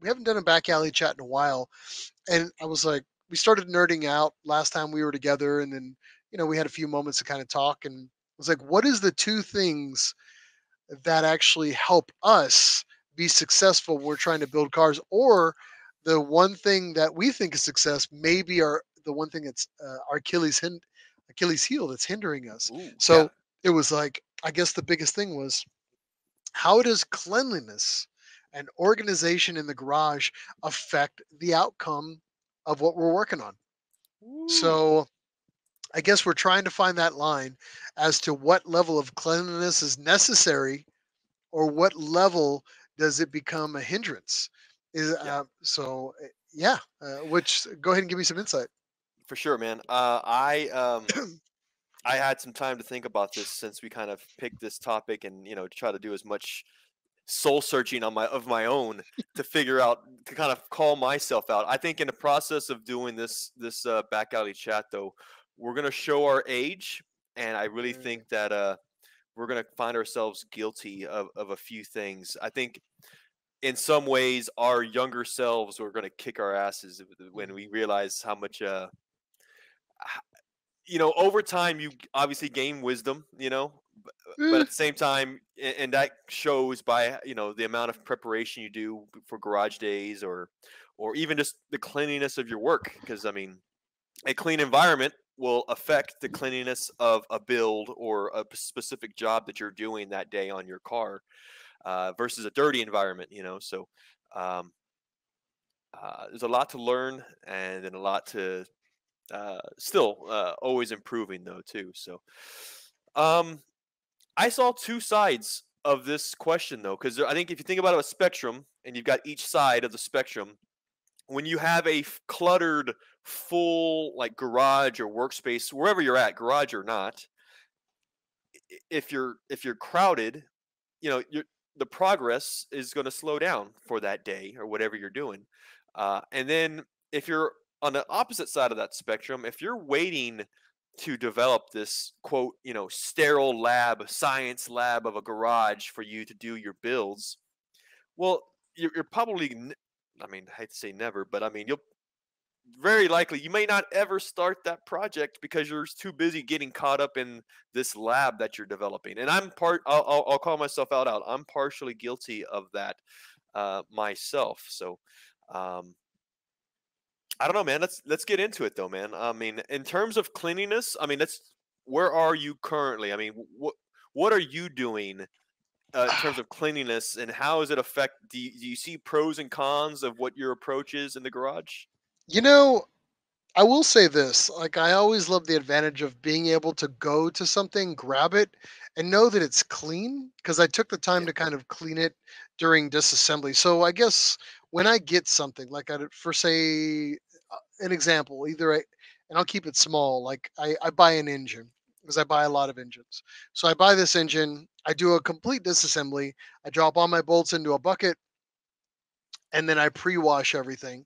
we haven't done a back alley chat in a while, and I was like, we started nerding out last time we were together, and then we had a few moments to kind of talk, and I was like, what is the two things that actually help us be successful when we're trying to build cars, or the one thing that we think is success maybe our the one thing that's our Achilles heel that's hindering us. Ooh, yeah. So it was like, I guess the biggest thing was, how does cleanliness and organization in the garage affect the outcome of what we're working on? Ooh. So I guess we're trying to find that line as to what level of cleanliness is necessary, or what level does it become a hindrance? Is Yeah, yeah. Which, go ahead and give me some insight. for sure, man. I had some time to think about this since we kind of picked this topic, and try to do as much soul searching on my own to figure out, to kind of call myself out. I think in the process of doing this back alley chat, though, we're gonna show our age, and I really Mm, think that we're gonna find ourselves guilty of a few things. I think in some ways our younger selves were gonna kick our asses when we mm, realize how much over time you obviously gain wisdom, but eh, at the same time, and that shows by the amount of preparation you do for garage days, or even just the cleanliness of your work, because I mean, a clean environment will affect the cleanliness of a build or a specific job that you're doing that day on your car, versus a dirty environment, so um, there's a lot to learn, and then a lot to still always improving though too. So um, I saw two sides of this question though, because I think if you think about a spectrum and you've got each side of the spectrum, when you have a cluttered, full like garage or workspace, wherever you're at, garage or not, if you're crowded, the progress is going to slow down for that day or whatever you're doing. And then if you're on the opposite side of that spectrum, if you're waiting to develop this quote, sterile lab, science lab of a garage for you to do your builds, well, you're probably, I mean, I hate to say never, but I mean, you'll very likely you may not ever start that project because you're too busy getting caught up in this lab that you're developing. And I'll call myself out. I'm partially guilty of that myself. So um, I don't know, man. Let's get into it though, man. I mean, in terms of cleanliness, I mean, that's where are you currently? I mean, what are you doing in terms of cleanliness, and how does it affect? Do you see pros and cons of what your approach is in the garage? you know, I will say this, like, I always love the advantage of being able to go to something, grab it, and know that it's clean, because I took the time Yeah. to kind of clean it during disassembly. So I guess when I get something, like, for say, an example, and I'll keep it small, like, I buy an engine, because I buy a lot of engines. So I buy this engine, I do a complete disassembly, I drop all my bolts into a bucket, and then I pre-wash everything.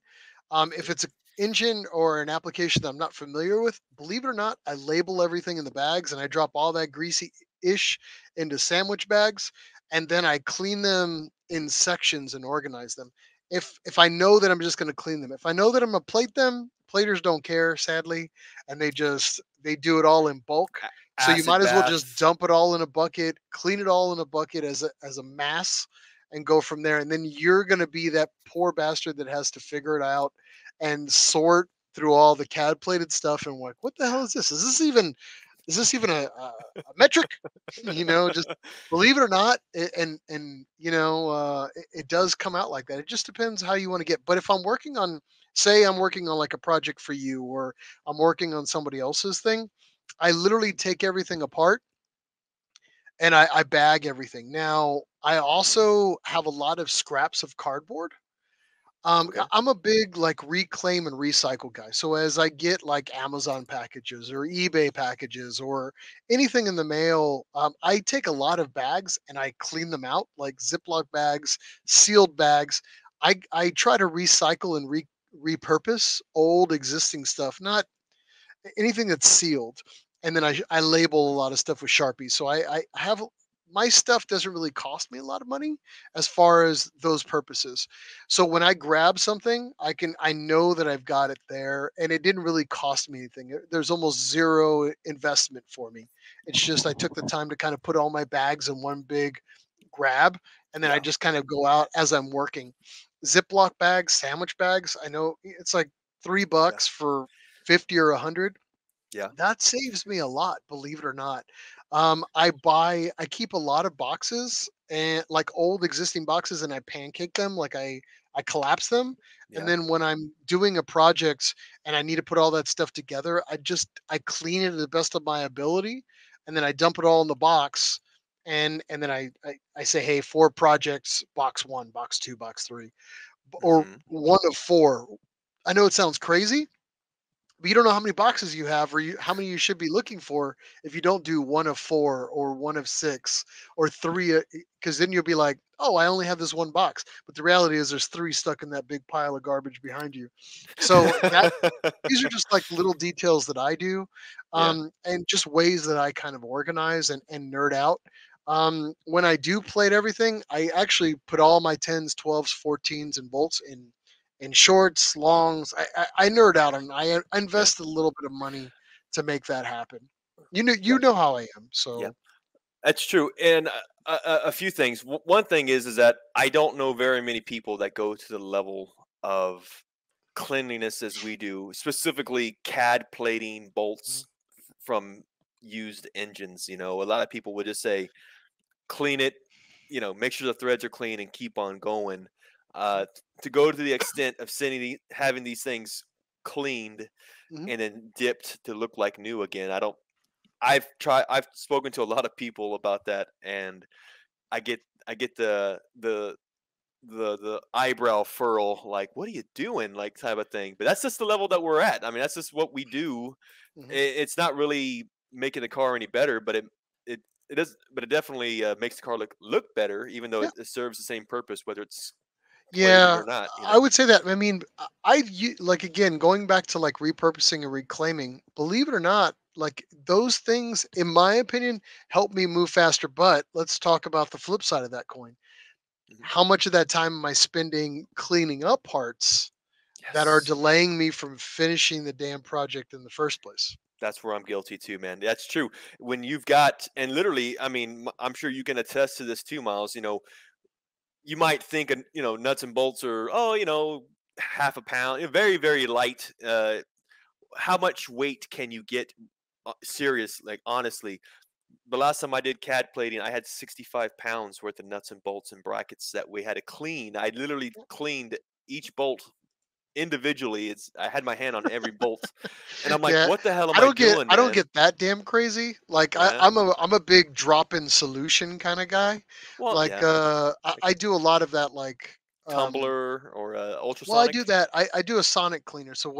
If Okay. it's an engine or an application that I'm not familiar with, believe it or not, I label everything in the bags, and I drop all that greasy ish into sandwich bags, and then I clean them in sections and organize them. If I know that I'm just going to clean them, if I know that I'm going to plate them, platers don't care, sadly, and they do it all in bulk. So you Acid might as well just bath. dump it all in a bucket, clean it all in a bucket as a mass, and go from there. And then you're going to be that poor bastard that has to figure it out and sort through all the CAD plated stuff, and like, what the hell is this? Is this even a metric? Just believe it or not, it does come out like that. It just depends how you want to get. But if I'm working on, say, I'm working on like a project for you, or I'm working on somebody else's thing, I literally take everything apart and I bag everything. Now, I Mhm. also have a lot of scraps of cardboard. Okay. I'm a big like reclaim and recycle guy. So as I get like Amazon packages or eBay packages or anything in the mail, I take a lot of bags and I clean them out, like Ziploc bags, sealed bags. I try to recycle and repurpose old existing stuff, not anything that's sealed. And then I label a lot of stuff with Sharpie. So I have my stuff doesn't really cost me a lot of money as far as those purposes. So when I grab something, I know that I've got it there and it didn't really cost me anything. There's almost zero investment for me. It's just I took the time to kind of put all my bags in one big grab and then I Yeah. just kind of go out as I'm working. Ziploc bags, sandwich bags, I know it's like 3 Yeah. bucks for 50 or 100. Yeah. That saves me a lot, believe it or not. I keep a lot of boxes and like old existing boxes and I pancake them, like I collapse them. And Yeah. then when I'm doing a project and I need to put all that stuff together, I clean it to the best of my ability and then I dump it all in the box and then I say, hey, 4 projects, box one, box two, box three, or Mhm. one of four. I know it sounds crazy, but you don't know how many boxes you have or how many you should be looking for if you don't do one of four or one of six or three, because then you'll be like, oh, I only have this one box, but the reality is there's three stuck in that big pile of garbage behind you. So that these are just like little details that I do, Yeah. and just ways that I kind of organize and nerd out. When I do plate everything, I actually put all my 10s, 12s, 14s, and bolts in shorts, longs. I nerd out and I Yeah. invest a little bit of money to make that happen. Yeah. You know how I am. Yeah. So That's true, and a few things. One thing is that I don't know very many people that go to the level of cleanliness as we do, specifically CAD plating Mhm, bolts from used engines. A lot of people would just say, clean it, make sure the threads are clean and keep on going. mhm, To go to the extent of having these things cleaned mhm. and then dipped to look like new again, I don't. I've spoken to a lot of people about that, and I get the eyebrow furl, like, what are you doing, like, type of thing. But that's just the level that we're at. I mean, that's just what we do. Mhm. It's not really making the car any better, but it it does, but it definitely makes the car look better, even though Yeah. it serves the same purpose whether it's plated Yeah, or not. I would say that. I mean, like again going back to like repurposing and reclaiming. Believe it or not, like those things, in my opinion, help me move faster. But let's talk about the flip side of that coin. Mhm. How much of that time am I spending cleaning up parts that are Yes. delaying me from finishing the damn project in the first place? That's where I'm guilty too, man. That's true. When you've got, and literally, I mean, I'm sure you can attest to this too, Miles. You might think, nuts and bolts are, oh, half a pound, very, very light. How much weight can you get? Serious, like, honestly, the last time I did CAD plating, I had 65 pounds worth of nuts and bolts and brackets that we had to clean. I literally cleaned each bolt individually. I had my hand on every bolt, and I'm like, Yeah, what the hell am I doing, I don't man? get that damn crazy. Like Yeah. I'm a big drop in solution kind of guy. Well, Like yeah, like I a do a lot of that. Like tumbler or well, I ultrasonic. do that. I do a sonic cleaner. So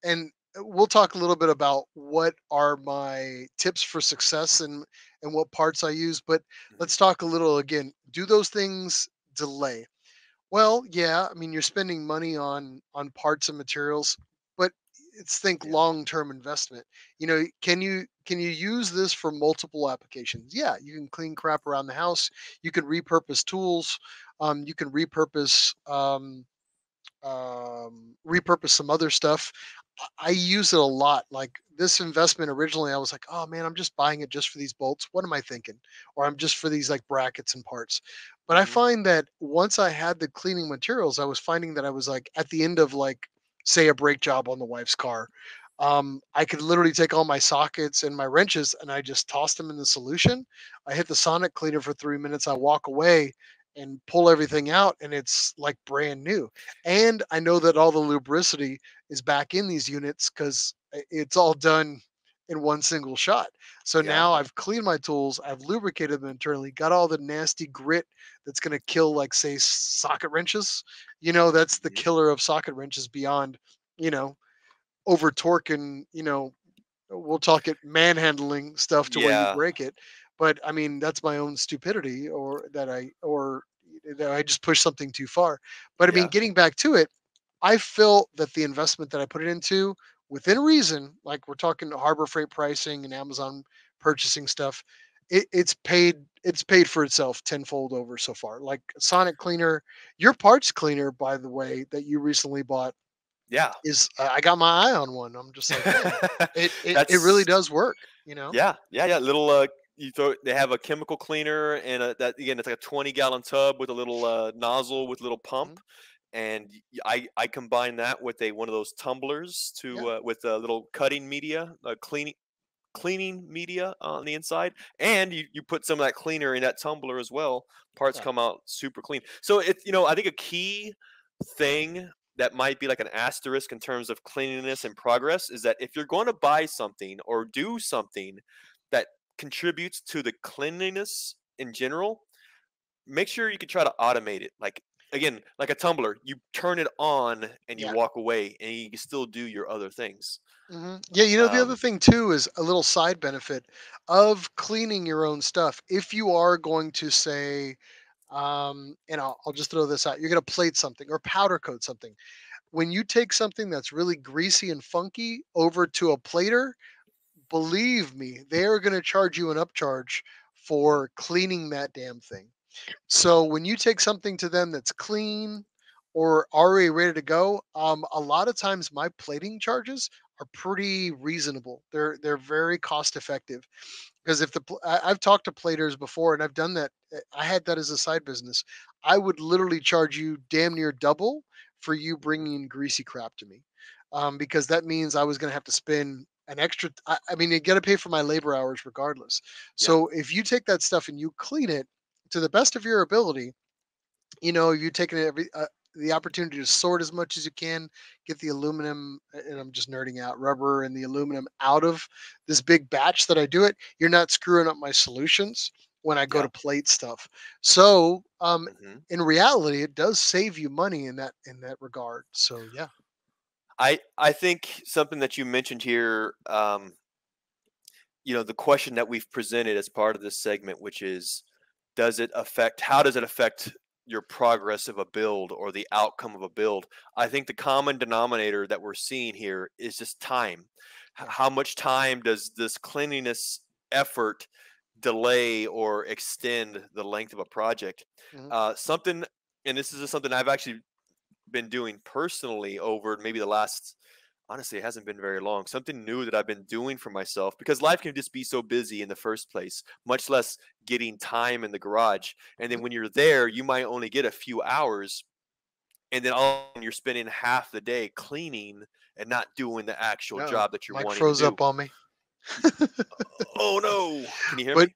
and we'll talk a little bit about what are my tips for success and what parts I use. But Mhm. let's talk a little again. Do those things delay? Well, yeah, I mean, you're spending money on parts and materials, but it's think Yeah. long-term investment. Can you use this for multiple applications? Yeah, you can clean crap around the house. You can repurpose tools. You can repurpose some other stuff. I use it a lot. Like this investment originally, I was like, oh man, I'm just buying it just for these bolts. What am I thinking? Or I'm just for these like brackets and parts. But I Hmm. find that once I had the cleaning materials, I was finding that I was like at the end of like, say, a brake job on the wife's car. I could literally take all my sockets and my wrenches and I just toss them in the solution. I hit the sonic cleaner for 3 minutes. I walk away and pull everything out, and it's like brand new. And I know that all the lubricity is back in these units because it's all done in one single shot. So Yeah. now I've cleaned my tools, I've lubricated them internally, got all the nasty grit that's going to kill, like, say, socket wrenches. That's the Hmm. killer of socket wrenches beyond, you know, over torque and, we'll talk it manhandling stuff to where you Yeah. break it. But I mean, that's my own stupidity or that I just push something too far. But I mean, Yeah. getting back to it, I felt that the investment that I put it into within reason, like we're talking Harbor Freight pricing and Amazon purchasing stuff, it's paid for itself tenfold over so far. Like Sonic Cleaner, your parts cleaner, by the way, that you recently bought Yeah. is I got my eye on one. I'm just like, man, it really That's does work, you know? yeah, yeah, yeah. Little you throw. They have a chemical cleaner and that again. It's like a 20-gallon tub with a little nozzle with a little pump, Mhm. and I combine that with a one of those tumblers Yeah, to with a little cutting media, cleaning media on the inside, and you put some of that cleaner in that tumbler as well. Parts yeah, come out super clean. So it's I think a key thing that might be like an asterisk in terms of cleanliness and progress is that if you're going to buy something or do something that contributes to the cleanliness in general, make sure you can try to automate it. Like again, like a tumbler, you turn it on and you yeah. walk away, and you can still do your other things. Yeah, the other Um, thing too is a little side benefit of cleaning your own stuff. If you are going to say, and I'll just throw this out, you're going to plate something or powder coat something. When you take something that's really greasy and funky over to a plater, believe me, they are going to charge you an upcharge mhm, for cleaning that damn thing. So when you take something to them that's clean or already ready to go, a lot of times my plating charges are pretty reasonable. They're very cost effective because if I've talked to platers before and I've done that. I had that as a side business. I would literally charge you damn near double for you mhm. bringing greasy crap to me, because that means I was going to have to spend an extra. I mean, you got to pay for my labor hours regardless. Yeah, So if you take that stuff and you clean it to the best of your ability, you taking the opportunity to sort as much as you can, get the aluminum, and I'm just nerding out, rubber and the aluminum out of this big batch that I do it. You're not screwing up my solutions when I go yeah. to plate stuff. So, Mhm. in reality, it does save you money in that regard. So, yeah, I think something that you mentioned here, the question that we've presented as part of this segment, which is, how does it affect your progress of a build or the outcome of a build? I think the common denominator that we're seeing here is just time. yeah, How much time does this cleanliness effort delay or extend the length of a project? mhm, Something, and this is just something I've actually been doing personally over maybe the last, honestly, it hasn't been very long. Something new that I've been doing for myself because life can just be so busy in the first place, much less getting time in the garage. And then mhm. when you're there, you might only get a few hours, and then all of a sudden you're spending half the day cleaning and not doing the actual Uh-oh, job that you're Mike wanting to froze do. up on me. Oh no! Can you hear But me?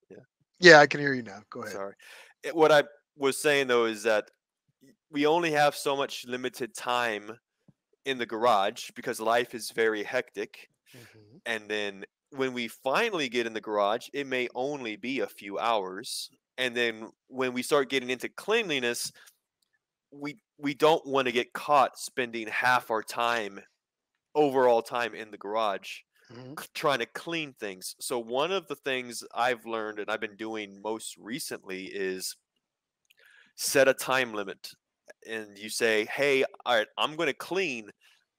Yeah, yeah, I can hear you now. Go ahead. sorry. What I was saying though is that we only have so much limited time in the garage because life is very hectic. Mhm. And then when we finally get in the garage, it may only be a few hours. And then when we start getting into cleanliness, we don't want to get caught spending half our time, overall time in the garage Mhm. trying to clean things. So one of the things I've learned and I've been doing most recently is set a time limit. And you say, "Hey, all right, I'm going to clean,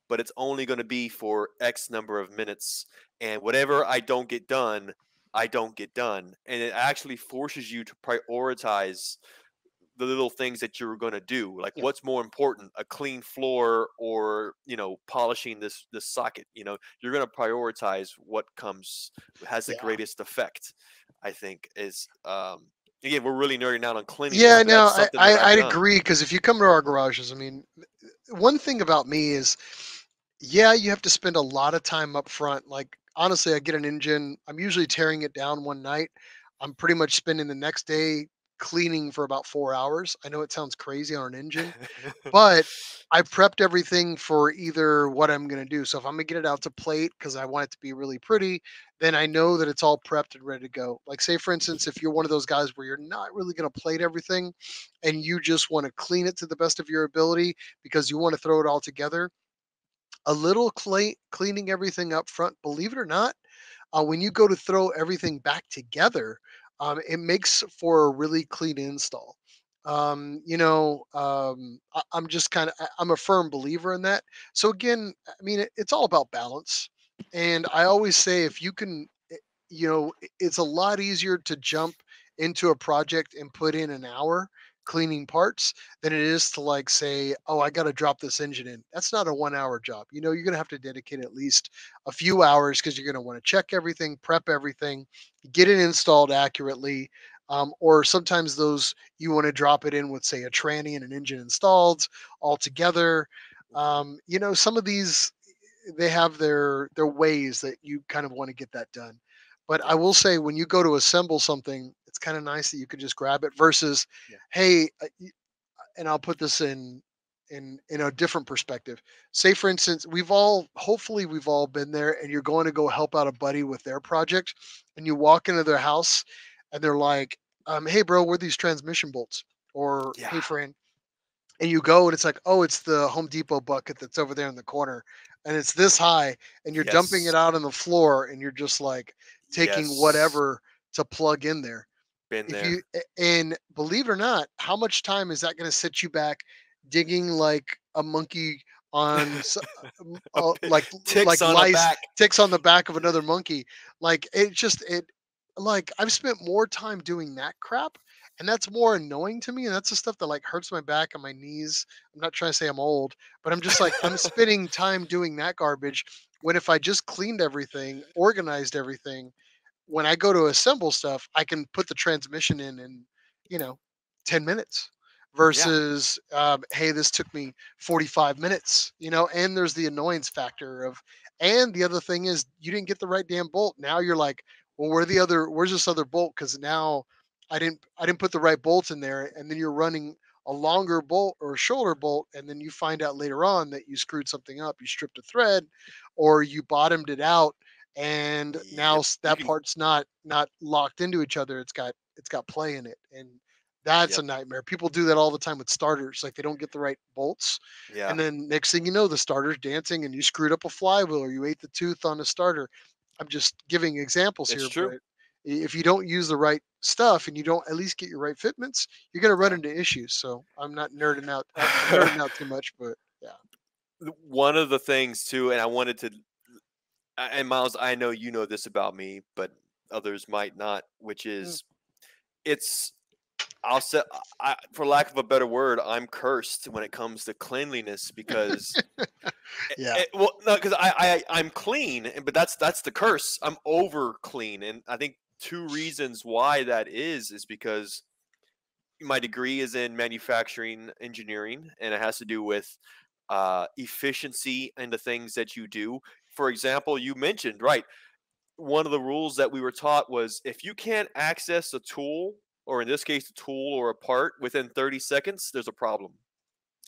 but it's only going to be for X number of minutes. And whatever I don't get done, I don't get done." And it actually forces you to prioritize the little things that you're going to do. Like Yeah, what's more important, a clean floor or, polishing this socket. You're going to prioritize what comes has the yeah. greatest effect, I think is again, we're really nerding out on cleanliness, Yeah, but no, that's I, something that I I've I'd done. agree because if you come to our garages, I mean, one thing about me is, yeah, you have to spend a lot of time up front. Like honestly, I get an engine. I'm usually tearing it down one night. I'm pretty much spending the next day cleaning for about 4 hours. I know it sounds crazy on an engine, but I prepped everything for either what I'm going to do. So if I'm going to get it out to plate because I want it to be really pretty, then I know that it's all prepped and ready to go. Like, say, for instance, if you're one of those guys where you're not really going to plate everything and you just want to clean it to the best of your ability because you want to throw it all together, a little cleaning everything up front, believe it or not, when you go to throw everything back together, it makes for a really clean install. I'm just I'm a firm believer in that. So again, I mean, it's all about balance. And I always say, if you can. it's a lot easier to jump into a project and put in an hour cleaning parts than it is to like say, oh, I got to drop this engine in. That's not a 1 hour job. You're going to have to dedicate at least a few hours because you're going to want to check everything, prep everything, get it installed accurately. Or sometimes those you want to drop it in with, say, a tranny and an engine installed all together. Mhm. Some of these, they have their ways that you kind of want to get that done. But I Yeah. will say, when you go to assemble something, it's kind of nice that you can just grab it versus, Yeah. hey, and I'll put this in a different perspective. Say, for instance, hopefully we've all been there, and you're going to go help out a buddy with their project, and you walk into their house, and they're like, "Hey, bro, where are these transmission bolts?" Or, Yeah. "Hey, friend," and you go and it's like, oh, it's the Home Depot bucket that's over there in the corner, and it's this high, and you're dumping it Yes. out on the floor, and you're just like taking Yes. whatever to plug in there. Been If there. you and believe it or not, how much time is that going to set you back digging like a monkey on A bit like ticks on a lice back. ticks on the back of another monkey? Like like I've spent more time doing that crap, and that's more annoying to me, and that's the stuff that like hurts my back and my knees. I'm not trying to say I'm old, but I'm just like, I'm spending time doing that garbage, when if I just cleaned everything, organized everything, when I go to assemble stuff, I can put the transmission in, you know, 10 minutes Yeah. versus, hey, this took me 45 minutes, and there's the annoyance factor of, and the other thing is you didn't get the right damn bolt. Now you're like, well, where's this other bolt? Cause now I didn't put the right bolt in there. And then you're running a longer bolt or a shorter bolt. And then you find out later on that you screwed something up. You stripped a thread or you bottomed it out, and now Yep. You that can. part's not locked into each other. It's got play in it, and that's a Yep. nightmare. People do that all the time with starters. Like, they don't get the right bolts, Yeah. and then next thing you know, the starter's dancing, and you screwed up a flywheel or you ate the tooth on a starter. I'm just giving examples It's here, true. but if you don't use the right stuff and you don't at least get your right fitments, you're going to run Yeah. into issues. So I'm not nerding out. I'm nerding out too much, but yeah. One of the things too, and I wanted to, and Miles, I know you know this about me, but others might not, which Mm. is it's I'll say, for lack of a better word, I'm cursed when it comes to cleanliness because, Yeah. well, no, because I'm clean, but that's the curse. I'm over clean, and I think two reasons why that is because my degree is in manufacturing engineering, and it has to do with efficiency and the things that you do. For example, you mentioned, right, one of the rules that we were taught was if you can't access a tool, or in this case, a tool or a part within 30 seconds, there's a problem.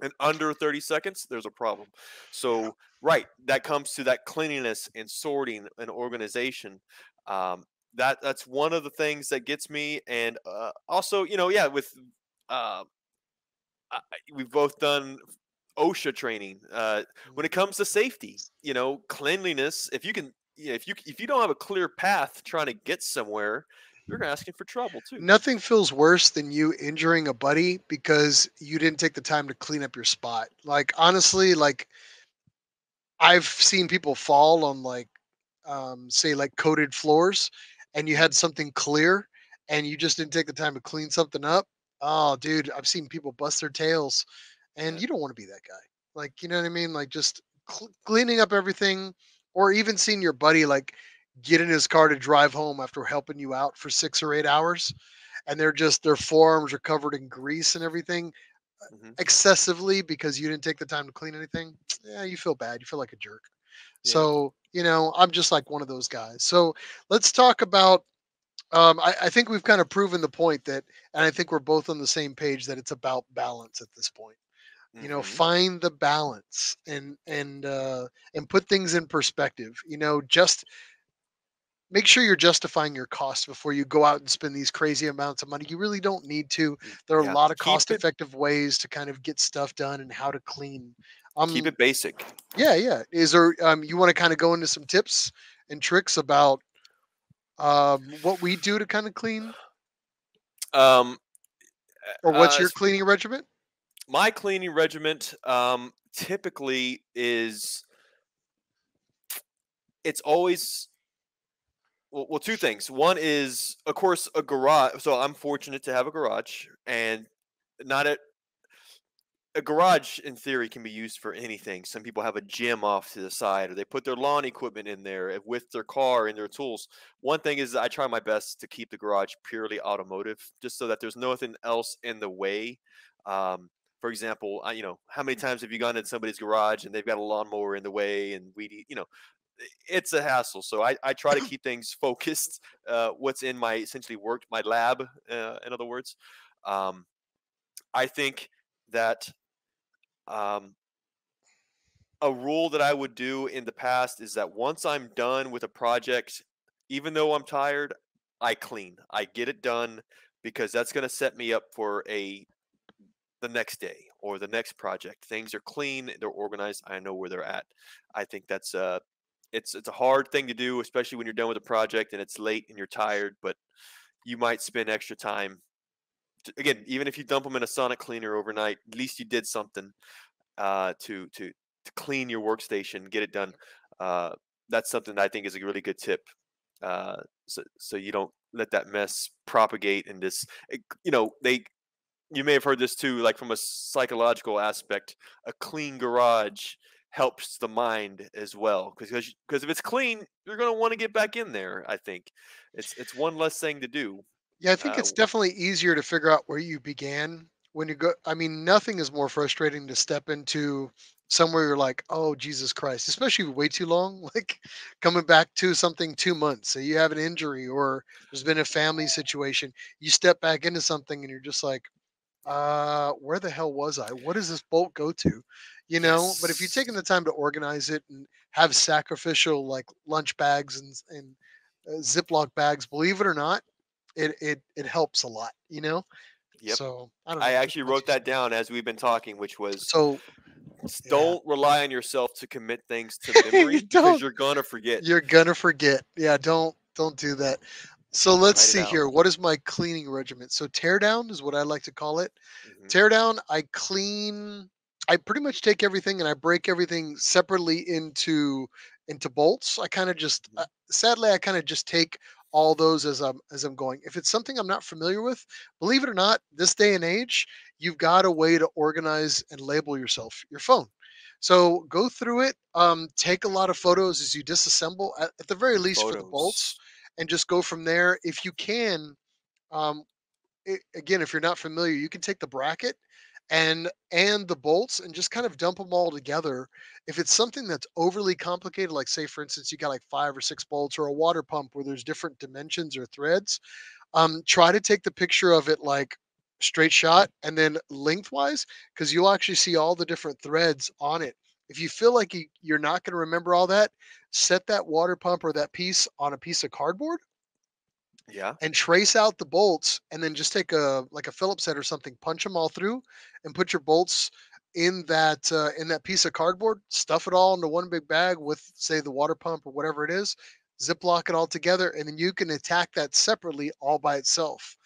And under 30 seconds, there's a problem. Yeah. So, right, that comes to that cleanliness and sorting and organization. That's one of the things that gets me. And also, yeah, with uh, we've both done OSHA training. When it comes to safety, cleanliness. If you can, if you don't have a clear path trying to get somewhere, you're asking for trouble too. Nothing feels worse than you injuring a buddy because you didn't take the time to clean up your spot. Like, honestly, like, I've seen people fall on, like, say, like, coated floors, and you had Mm, something clear and you just didn't take the time to clean something up. Oh, dude, I've seen people bust their tails, and yeah. you don't want to be that guy. Like, you know what I mean? Like, just cleaning up everything, or even seeing your buddy like get in his car to drive home after helping you out for 6 or 8 hours, and their forearms are covered in grease and everything Hmm. excessively because you didn't take the time to clean anything. Yeah, you feel bad. You feel like a jerk. Yeah. So, I'm just like one of those guys. So let's talk about. I think we've kind of proven the point that, and I think we're both on the same page that it's about balance at this point. Hmm. Find the balance and put things in perspective. Just make sure you're justifying your costs before you go out and spend these crazy amounts of money. You really don't need to. There are a Yeah. lot of cost effective ways to kind of get stuff done and how to clean. Keep Um it basic. yeah, yeah. Is there you want to kind of go into some tips and tricks about what we do to kind of clean, Um, or what's your as cleaning regimen? my cleaning regiment typically is it's always Well, two things. One is, of course, a garage. So I'm fortunate to have a garage, and not a garage in theory can be used for anything. Some people have a gym off to the side, or they put their lawn equipment in there with their car and their tools. One thing is I try my best to keep the garage purely automotive, just so that there's nothing else in the way. Um, for example, how many times have you gone in somebody's garage and they've got a lawnmower in the way and weedy, it's a hassle. So I try to keep things focused. What's in my essentially work, my lab, in other words. Um, I think that um, a rule that I would do in the past is that once I'm done with a project, even though I'm tired, I clean. I get it done because that's going to set me up for the next day or the next project. Things are clean, they're organized, I know where they're at. I think that's it's a hard thing to do, especially when you're done with a project and it's late and you're tired, but you might spend extra time again, even if you dump them in a sonic cleaner overnight, at least you did something to clean your workstation, get it done. Uh, that's something that I think is a really good tip. So you don't let that mess propagate and just they you may have heard this too, like from a psychological aspect. A clean garage helps the mind as well because if it's clean, you're going to want to get back in there. I think it's one less thing to do. Yeah, I think Uh, it's definitely easier to figure out where you began when you go. I mean, nothing is more frustrating to step into somewhere you're like, oh, Jesus Christ, especially way too long, like coming back to something 2 months. So you have an injury or there's been a family situation. You step back into something and you're just like, where the hell was I? What does this bolt go to? But if you've taken yes. the time to organize it and have sacrificial like lunch bags and Ziploc bags, believe it or not, it helps a lot. Yep. So I don't I know. Just actually my wrote two that cents. down as we've been talking, which was So yeah, don't rely on yourself to commit things to you memory because don't. you're gonna forget. You're gonna forget. Yeah, don't do that. So let's Write it see out. here. What is my cleaning regimen? So tear down is what I like to call it. Hmm. Tear down, I clean. I pretty much take everything and I break everything separately into bolts. I kind of just Hmm. sadly I kind of just take all those as I'm going. If it's something I'm not familiar with, believe it or not, this day and age, you've got a way to organize and label yourself, your phone. So go through it. Take a lot of photos as you disassemble, at the very least for the bolts, Photos. and just go from there. If you can, um, again, if you're not familiar, you can take the bracket and the bolts and just kind of dump them all together. If it's something that's overly complicated, like say for instance, you got like 5 or 6 bolts or a water pump where there's different dimensions or threads, try to take the picture of it like straight shot and then lengthwise because you'll actually see all the different threads on it. If you feel like you're not going to remember all that, set that water pump or that piece on a piece of cardboard Yeah. and trace out the bolts and then just take a like a Phillips head or something, punch them all through and put your bolts in that piece of cardboard, stuff it all into one big bag with say the water pump or whatever it is, ziplock it all together, and then you can attack that separately all by itself.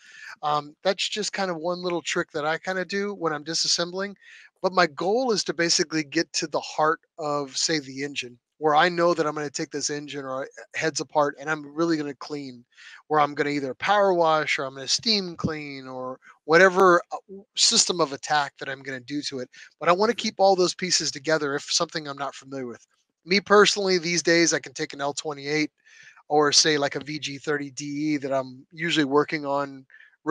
That's just kind of one little trick that I kind of do when I'm disassembling. But my goal is to basically get to the heart of, say, the engine, where I know that I'm going to take this engine or heads apart and I'm really going to clean, where I'm going to either power wash or I'm going to steam clean or whatever system of attack that I'm going to do to it. But I want to Hmm. keep all those pieces together if something I'm not familiar with. Me personally, these days, I can take an L28 or say like a VG30DE that I'm usually working on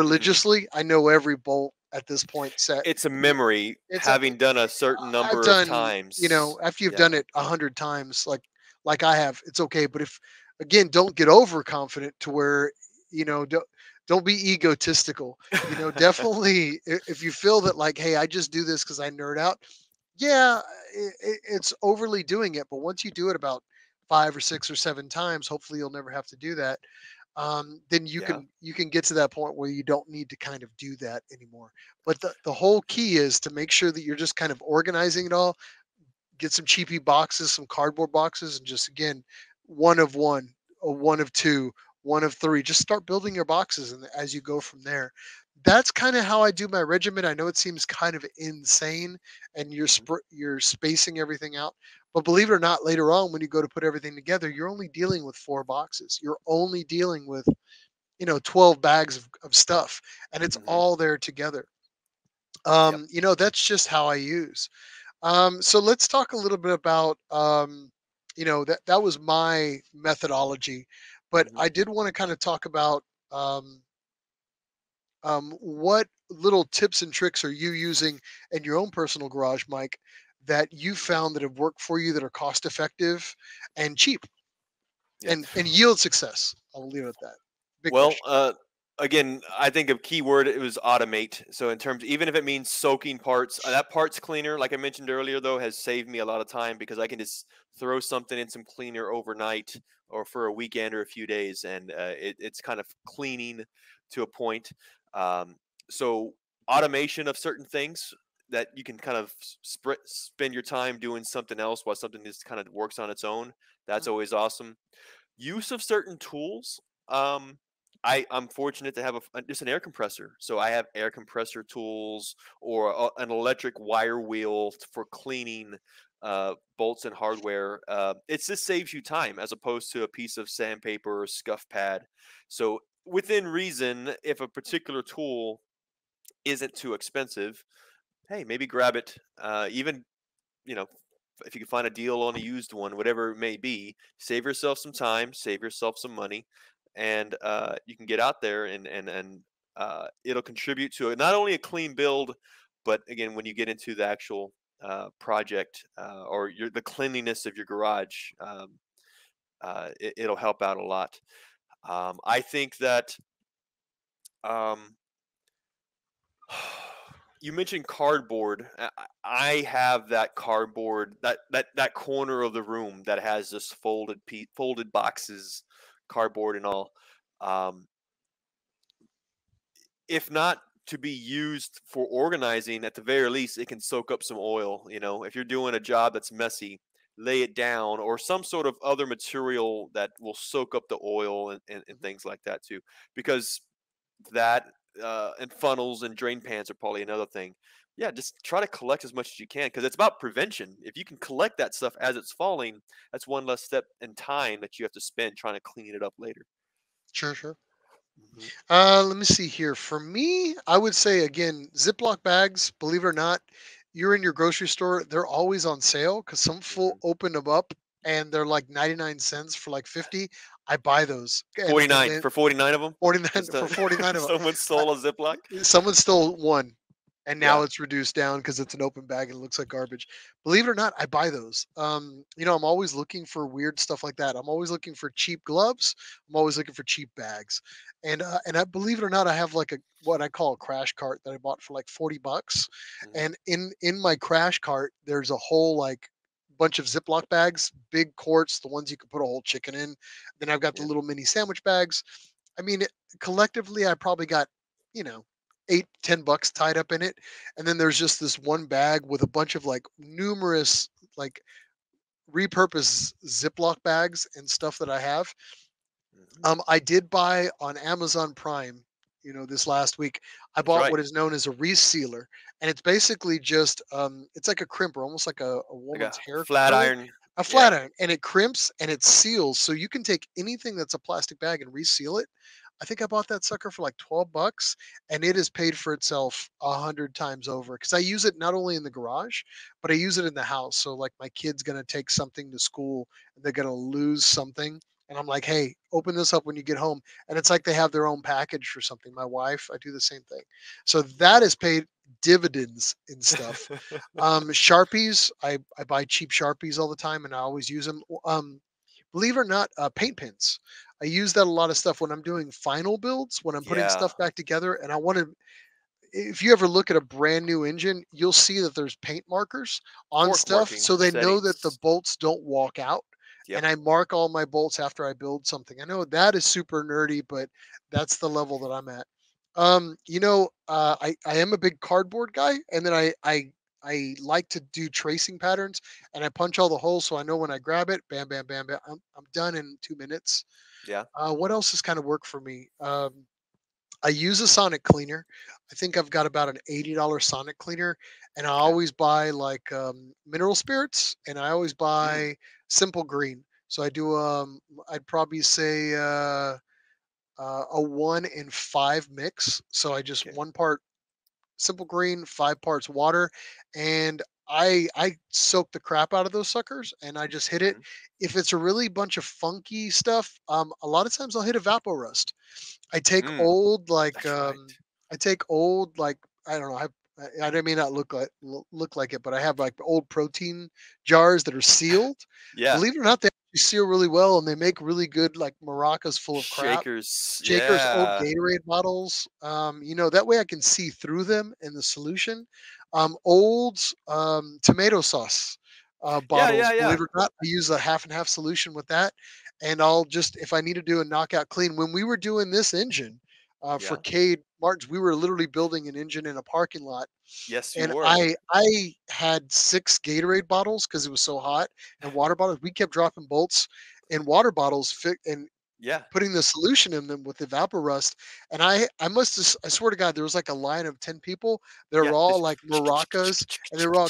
Hmm. religiously. I know every bolt at this point set. It's a You know, memory, it's a, having done a certain I've number of done, times. after you've Yeah. done it 100 times, like I have, it's okay. But if again, don't get overconfident to where don't be egotistical. Definitely if you feel that like, hey, I just do this because I nerd out. Yeah, it's overly doing it. But once you do it about 5 or 6 or 7 times, hopefully you'll never have to do that. Then you Yeah. can you can get to that point where you don't need to kind of do that anymore. But the whole key is to make sure that you're just kind of organizing it all. Get some cheapy boxes, some cardboard boxes, and just again, one of one, a one of two, one of three. Just start building your boxes, and as you go from there, that's kind of how I do my regimen. I know it seems kind of insane, and you're Hmm. you're spacing everything out, But believe it or not, later on, when you go to put everything together, you're only dealing with 4 boxes. You're only dealing with 12 bags of stuff, and it's Hmm. all there together. Yep. That's just how I use. So let's talk a little bit about, that was my methodology, but Hmm. I did want to kind of talk about, um, what little tips and tricks are you using in your own personal garage, Mike, that you Hmm. found that have worked for you, that are cost effective and cheap Yeah. and yield success. I'll leave it at that. Big Well, question. again, I think a key word it was automate. So in terms, even if it means soaking parts, that parts cleaner, like I mentioned earlier, though, has saved me a lot of time because I can just throw something in some cleaner overnight or for a weekend or a few days, and it's kind of cleaning to a point. Um, so automation of certain things that you can kind of spend your time doing something else while something just kind of works on its own. That's Mm, always awesome. Use of certain tools. Um, I'm fortunate to have just an air compressor, so I have air compressor tools or an electric wire wheel for cleaning bolts and hardware. It just saves you time as opposed to a piece of sandpaper or scuff pad. So within reason, if a particular tool isn't too expensive, hey, maybe grab it. Even you know, if you can find a deal on a used one, whatever it may be, save yourself some time, save yourself some money, and you can get out there and it'll contribute to not only a clean build, but again, when you get into the actual project or the cleanliness of your garage, it'll help out a lot. I think that um, you mentioned cardboard. I have that cardboard, that corner of the room that has this folded boxes, cardboard and all. Um, if not to be used for organizing, at the very least, it can soak up some oil. If you're doing a job that's messy, lay it down or some sort of other material that will soak up the oil and mhm. things like that too, because that and funnels and drain pans are probably another thing. Yeah, just try to collect as much as you can because it's about prevention. If you can collect that stuff as it's falling, that's one less step in time that you have to spend trying to clean it up later. Sure, sure. Hmm. Let me see here. For me, I would say again, Ziploc bags, believe it or not, you're in your grocery store, they're always on sale because some full Hmm. open them up and they're like 99 cents for like 50. I buy those. And 49 then for 49 of them. 49 Just for 49 of them. someone stole a Ziploc. Someone stole one, and now Yeah. it's reduced down because it's an open bag and it looks like garbage. Believe it or not, I buy those. I'm always looking for weird stuff like that. I'm always looking for cheap gloves. I'm always looking for cheap bags, and I believe it or not, I have like a what I call a crash cart that I bought for like $40, Hmm. and in my crash cart there's a whole like bunch of Ziploc bags, big quarts, the ones you can put a whole chicken in. Then I've got the Yeah. little mini sandwich bags. I mean, collectively, I probably got, you know, 8, 10 bucks tied up in it. And then there's just this one bag with a bunch of like numerous, like repurposed Ziploc bags and stuff that I have. Hmm. I did buy on Amazon Prime, this last week. I That's bought right. what is known as a resealer, and it's basically just, it's like a crimper, almost like a Like woman's a hair flat curler, iron. a Yeah. flat iron, and it crimps and it seals, so you can take anything that's a plastic bag and reseal it. I think I bought that sucker for like $12, and it has paid for itself 100 times over because I use it not only in the garage, but I use it in the house. So like my kid's gonna take something to school and they're gonna lose something, and I'm like, hey, open this up when you get home. And it's like they have their own package for something. My wife, I do the same thing. So that Yeah. has paid dividends in stuff. Sharpies, I buy cheap Sharpies all the time and I always use them. Believe it or not, paint pens. I use that a lot of stuff when I'm doing final builds, when I'm putting Yeah. stuff back together. And I want to, if you ever look at a brand new engine, you'll see that there's paint markers on Torque stuff marking so they know that the settings. bolts don't walk out. Yep. And I mark all my bolts after I build something. I know that is super nerdy, but that's the level that I'm at. I am a big cardboard guy, and then I like to do tracing patterns, and I punch all the holes so I know when I grab it, bam, bam, bam, bam, I'm done in 2 minutes. Yeah. What else has kind of worked for me? I use a sonic cleaner. I think I've got about an $80 sonic cleaner, and I Okay. always buy like mineral spirits, and I always Mm, buy simple green. So I do I'd probably say a 1 in 5 mix. So I just okay. 1 part simple green, 5 parts water, and I soak the crap out of those suckers, and I just hit it. Mhm. If it's a really bunch of funky stuff, a lot of times I'll hit Evaporust. I take Mm, old like that's right. I take old like I don't know I may not look like it, but I have like old protein jars that are sealed. Yeah. Believe it or not, they actually seal really well, and they make really good like maracas full of crap. Shakers. Shakers, old Yeah. Gatorade bottles, that way I can see through them in the solution. Old tomato sauce Yeah, yeah, bottles, believe yeah. it or not, I use a half and half solution with that. And I'll just, if I need to do a knockout clean, when we were doing this engine for Yeah. Cade Martins, we were literally building an engine in a parking lot. Yes, you And were. I had 6 Gatorade bottles because it was so hot, and water bottles. We kept dropping bolts in water bottles and Yeah. putting the solution in them with Evaporust, and I must have, I swear to God, there was like a line of 10 people. They were Yeah. all like maracas, and they were all,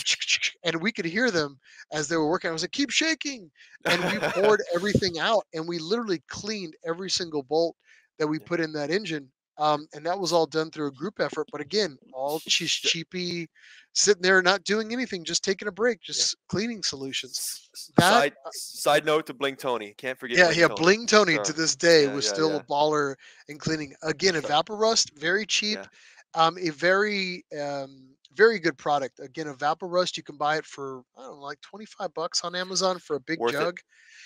and we could hear them as they were working. I was like, keep shaking, and we poured everything out, and we literally cleaned every single bolt that we Yeah. put in that engine. And that was all done through a group effort. But again, all cheapy, sitting there not doing anything, just taking a break, Yeah. just cleaning solutions. That Side note to Bling Tony. Can't forget yeah, Bling yeah, Tony. Bling Tony to Sure. this day Yeah, was yeah, still a yeah. baller in cleaning. Again, That's right. Evaporust, very cheap, Yeah. a very good product. Again, Evaporust, you can buy it for I don't know, like $25 on Amazon for a big Worth it. jug,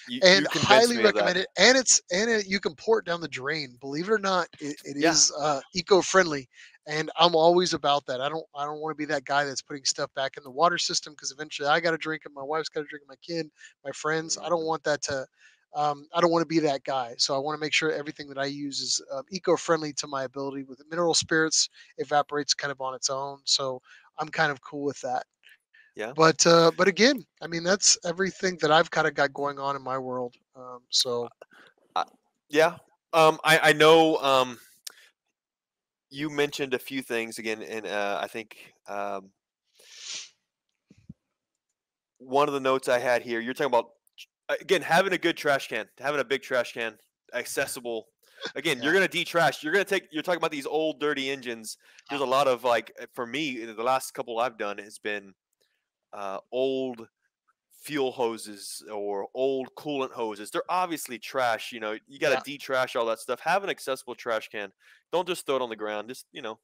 You and convinced highly me of that. recommend it. And you can pour it down the drain. Believe it or not, it Yeah. is eco-friendly, and I'm always about that. I don't want to be that guy that's putting stuff back in the water system because eventually I got to drink it. My wife's got to drink it. My kid, my friends. I don't Mhm. want that to. I don't want to be that guy. So I want to make sure everything that I use is eco-friendly to my ability. With mineral spirits, evaporates kind of on its own. So I'm kind of cool with that. Yeah. But again, I mean that's everything that I've kind of got going on in my world. So Uh, yeah. I know. You mentioned a few things again, and I think one of the notes I had here. You're talking about again having a good trash can, having a big trash can, accessible. Again, you're yeah, gonna detrash. You're gonna take. You're talking about these old dirty engines. There's a lot of like for me. The last couple I've done has been old fuel hoses or old coolant hoses. They're obviously trash. You got to yeah. detrash all that stuff. Have an accessible trash can. Don't just throw it on the ground. Just throw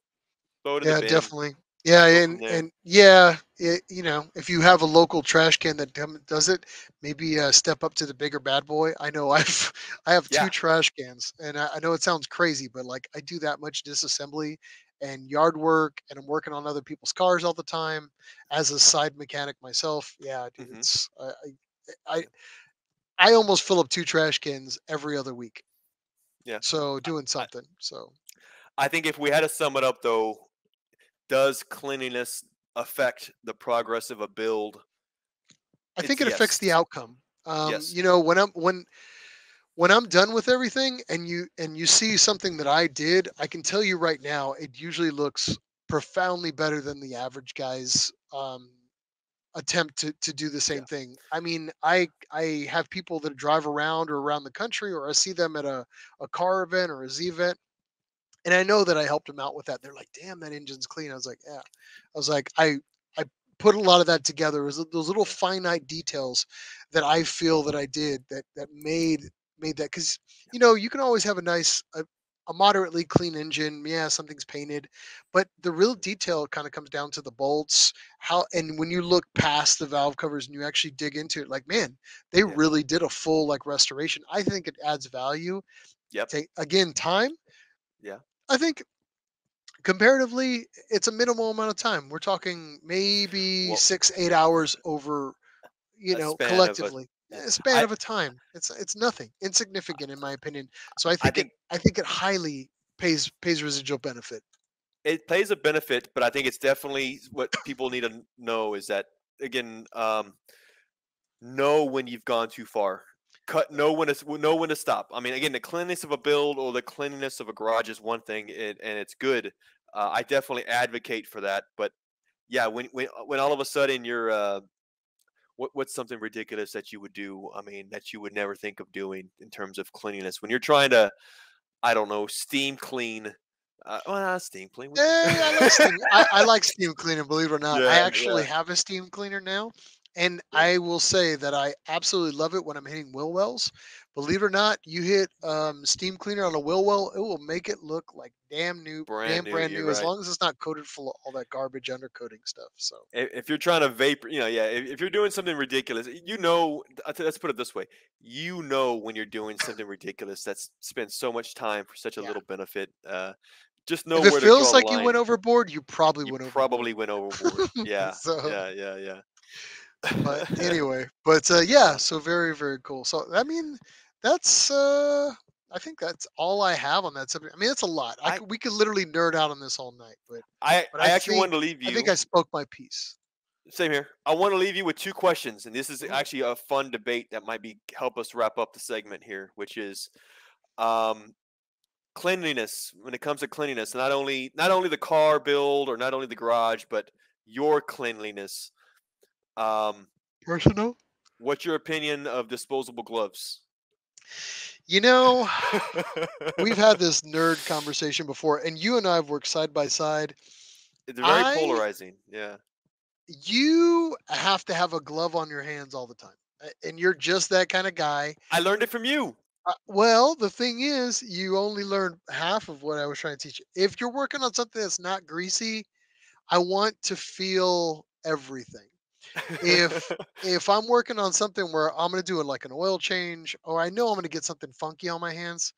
it in the Yeah, bin. definitely. Yeah, Go from and there. and yeah, if you have a local trash can that does it, maybe step up to the bigger bad boy. I know I have two Yeah. trash cans, and I know it sounds crazy, but like I do that much disassembly and yard work, and I'm working on other people's cars all the time as a side mechanic myself. Yeah, dude, Hmm. it's I I almost fill up 2 trash cans every other week. Yeah. So I, doing I something. So I think if we had to sum it up though, does cleanliness affect the progress of a build? I It's think it affects the yes. outcome. Yes. When I'm done with everything and you see something that I did, I can tell you right now, it usually looks profoundly better than the average guy's attempt to do the Yeah. same thing. I mean, I have people that drive around or around the country, or I see them at a car event or a Z event, and I know that I helped them out with that. They're like, "Damn, that engine's clean." I was like, "Yeah." I was like, I put a lot of that together. It was those little Yeah. finite details that I feel that I did that made that because you can always have a moderately clean engine. Yeah, something's painted, but the real detail kind of comes down to the bolts. How and when you look past the valve covers and you actually dig into it, like man, they Yeah. really did a full like restoration. I think it adds value. Yep. Take again time. Yeah. I think comparatively, it's a minimal amount of time. We're talking maybe Well, 6, 8 hours over, a span of a collectively. yeah. A span I of a time. It's nothing, insignificant in my opinion. So I I think it think I think it highly pays residual benefit. it plays a benefit, but I think it's definitely what people need to know is that again, know when you've gone too far. know when to stop. I mean, again, the cleanliness of a build or the cleanliness of a garage is one thing, and it's good. I definitely advocate for that. But yeah, when all of a sudden you're what's something ridiculous that you would do? I mean, that you would never think of doing in terms of cleanliness when you're trying to, I don't know, steam clean. Well, not steam clean. Would you? Hey, I like steam. I like steam cleaner, believe it or not. I Yeah, actually yeah, have a steam cleaner now, and yeah. I will say that I absolutely love it when I'm hitting wheel wells. Believe it or not, you hit steam cleaner on a wheel well, it will make it look like damn new, Brand damn new. brand You're new, as right. long as it's not coated full of all that garbage undercoating stuff. So If you're trying to vapor, yeah, if you're doing something ridiculous, let's put it this way, when you're doing something ridiculous that's spent so much time for such a yeah, little benefit. Just know if it where to draw feels the like you went line. overboard, you probably You went overboard. probably went overboard. Yeah, So yeah, yeah, but yeah. anyway, but yeah, Awesome. so very, very cool. So I mean, that's I think that's all I have on that subject. I mean, that's a lot. I We could literally nerd out on this all night, but I actually wanted to leave I think you. I spoke my piece. Same here. I want to leave you with two questions, and this is Ooh, actually a fun debate that might be help us wrap up the segment here, which is um, cleanliness. When it comes to cleanliness, not only the car build or not only the garage, but your cleanliness. Um, personal. what's your opinion of disposable gloves? You know, we've had this nerd conversation before, and you and I have worked side by side. They're very I polarizing. Yeah, You have to have a glove on your hands all the time, and you're just that kind of guy. I learned it from you. Well, the thing is, you only learned half of what I was trying to teach you. If you're working on something that's not greasy, I want to feel everything. If if I'm working on something where I'm gonna do it like an oil change, or I know I'm gonna get something funky on my hands,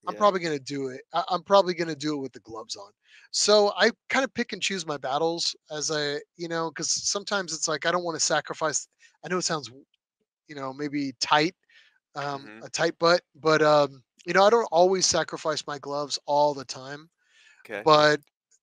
I'm Yeah, probably gonna do it. I'm probably gonna do it with the gloves on. So I kind of pick and choose my battles as because sometimes it's like I don't want to sacrifice. I know it sounds, maybe tight, hmm a tight butt, but I don't always sacrifice my gloves all the time. okay, But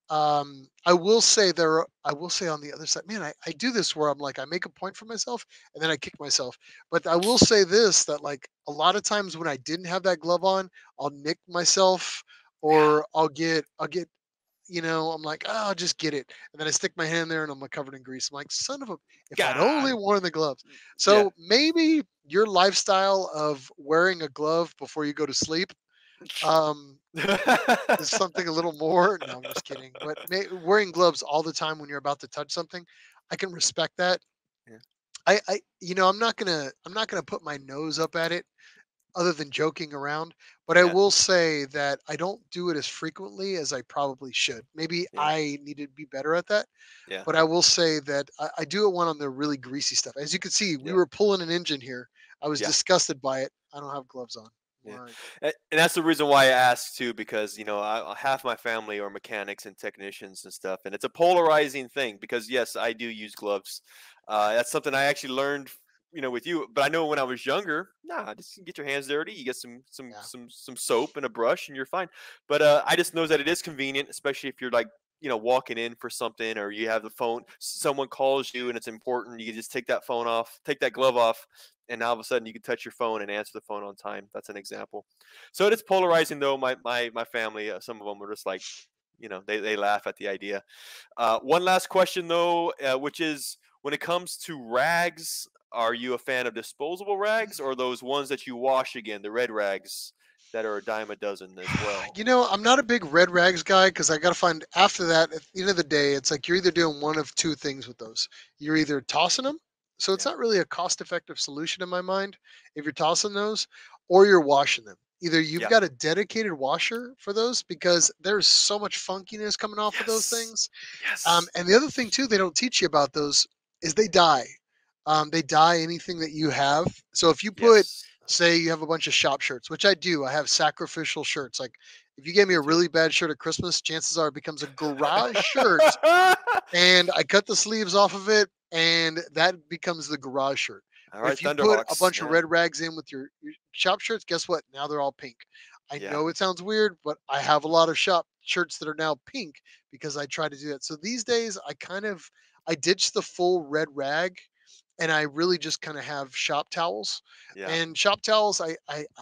I will say on the other side, man, I do this where I'm like I make a point for myself and then I kick myself. But I will say this, that like a lot of times when I didn't have that glove on, I'll nick myself, yeah, or I'll get, I'm like, oh, I'll just get it. And then I stick my hand there and I'm like covered in grease. I'm like, son of a, if I'd only God, worn the gloves. yeah. So maybe your lifestyle of wearing a glove before you go to sleep, um, is something a little more. No, I'm just kidding. But wearing gloves all the time when you're about to touch something, I can respect that. Yeah, I'm not gonna put my nose up at it other than joking around. But I yeah, will say that I don't do it as frequently as I probably should. Maybe yeah, I need to be better at that. yeah, But I will say that I do it when on the really greasy stuff. As you can see, we yeah, were pulling an engine here. I was yeah. disgusted by it. I don't have gloves on. Yeah, My and that's the reason why I asked too, because half my family are mechanics and technicians and stuff, and it's a polarizing thing. Because yes, I do use gloves. That's something I actually learned, with you. But I know when I was younger, nah, just get your hands dirty. You get yeah. some soap and a brush, and you're fine. But I just know that it is convenient, especially if you're like walking in for something, or you have the phone. Someone calls you and it's important. You can just take that phone off, take that glove off, and now all of a sudden you can touch your phone and answer the phone on time. That's an example. So it is polarizing though. My family, some of them are just like, they laugh at the idea. One last question though, which is when it comes to rags, are you a fan of disposable rags or those ones that you wash again, the red rags that are a dime a dozen as well? I'm not a big red rags guy because I got to find after that, at the end of the day, it's like you're either doing one of two things with those. You're either tossing them. So it's Yeah. not really a cost effective solution in my mind if you're tossing those, or you're washing them. Either you've Yeah. got a dedicated washer for those because there's so much funkiness coming off of those Yes. things. Yes. And the other thing too, they don't teach you about those is they die. They dye anything that you have. So if you put, Yes. say, you have a bunch of shop shirts, which I do, I have sacrificial shirts. Like if you gave me Me a too. really bad shirt at Christmas, chances are it becomes a garage shirt, and I cut the sleeves off of it, and that becomes the garage shirt. All But right, if you put a Thunderhawks. bunch of Yeah. red rags in with your shop shirts, guess what? Now they're all pink. I Yeah. know it sounds weird, but I have a lot of shop shirts that are now pink because I try to do that. So these days, I ditched the full red rag, and I really just kind of have shop towels. Yeah. And shop towels,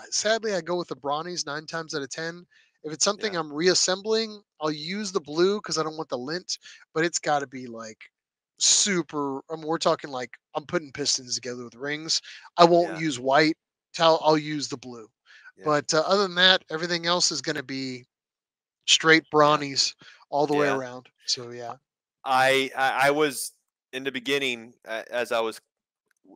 sadly I go with the Brawnies 9 times out of 10. If it's something Yeah. I'm reassembling, I'll use the blue because I don't want the lint, but it's got to be like super. I mean, we're talking like I'm putting pistons together with rings. I won't Yeah. use white towel. I'll use the blue. Yeah. But other than that, everything else is going to be straight Yeah. Brawnies all the way Yeah. around. So yeah, I was in the beginning, as I was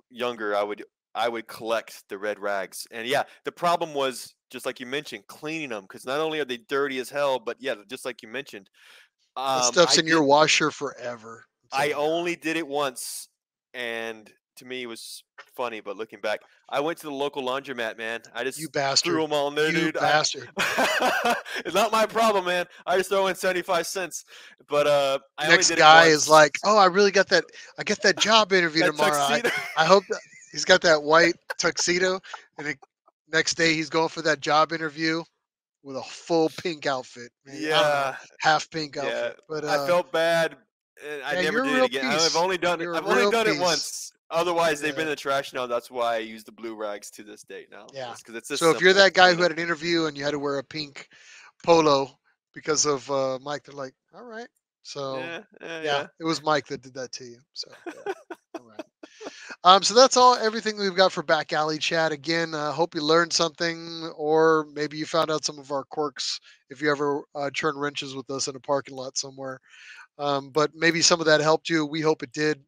younger, I would collect the red rags, and yeah, the problem was just like you mentioned, cleaning them, because not only are they dirty as hell, but yeah, just like you mentioned, that stuff's I in your did washer forever. I'm I telling you. only did it once, and to me it was funny, but looking back, I went to the local laundromat, man. I You just threw bastard. them all in there, You dude. I bastard. it's not my problem, man. I just throw in 75 cents, but I only Next did it guy is once. like, "Oh, I really got that. I get that job interview That tomorrow. tuxedo. I hope that he's got that white tuxedo." And next day he's going for that job interview with a full pink outfit. Maybe I don't know, Yeah, half pink yeah. outfit. But I felt bad, and I yeah, never you're a did it real again. I've piece. only done it. You're a I've only real done it piece. once. Otherwise, they've been in Yeah, the trash now. That's why I use the blue rags to this date now. yeah. It's because it's just So if you're simple that guy clean who up. had an interview and you had to wear a pink polo because of Mike, they're like, "All right." So Yeah, yeah, yeah, yeah. it was Mike that did that to you. So yeah, all right. So that's everything we've got for back alley chat. Again, hope you learned something, or maybe you found out some of our quirks if you ever churn wrenches with us in a parking lot somewhere. But maybe some of that helped you. We hope it did.